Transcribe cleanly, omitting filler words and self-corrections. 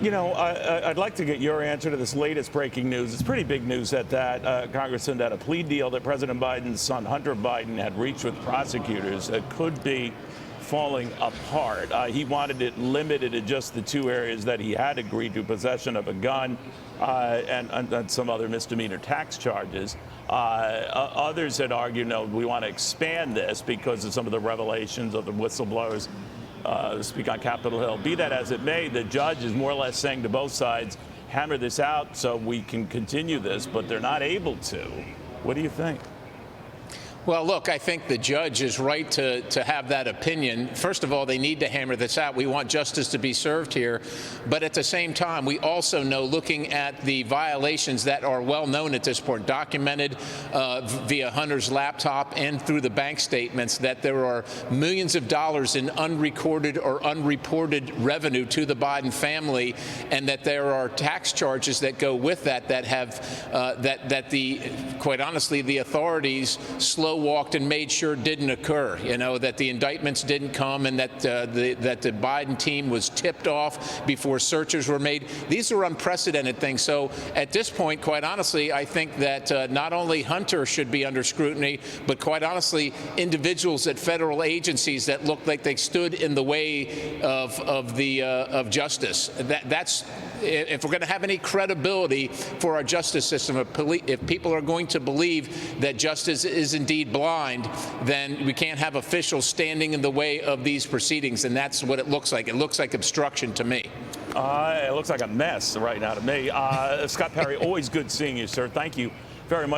You know, I'd like to get your answer to this latest breaking news. It's pretty big news at that, Congressman, that a plea deal that President Biden's son, Hunter Biden, had reached with prosecutors that could be falling apart. He wanted it limited to just the two areas that he had agreed to: possession of a gun and some other misdemeanor tax charges. Others had argued, no, we want to expand this because of some of the revelations of the whistleblowers speak on Capitol Hill. Be that as it may, the judge is more or less saying to both sides, hammer this out so we can continue this, but they're not able to. What do you think? Well, look, I think the judge is right to have that opinion. First of all, they need to hammer this out. We want justice to be served here. But at the same time, we also know, looking at the violations that are well known at this point, documented via Hunter's laptop and through the bank statements, that there are millions of dollars in unrecorded or unreported revenue to the Biden family, and that there are tax charges that go with that have quite honestly, the authorities walked and made sure didn't occur. You know, that the indictments didn't come, and that the Biden team was tipped off before searches were made. These are unprecedented things. So at this point, quite honestly, I think that not only Hunter should be under scrutiny, but quite honestly, individuals at federal agencies that looked like they stood in the way of justice. That's if we're going to have any credibility for our justice system, if people are going to believe that justice is indeed blind, then we can't have officials standing in the way of these proceedings, and that's what it looks like. It looks like obstruction to me. It looks like a mess right now to me. Scott Perry, always good seeing you, sir. Thank you very much.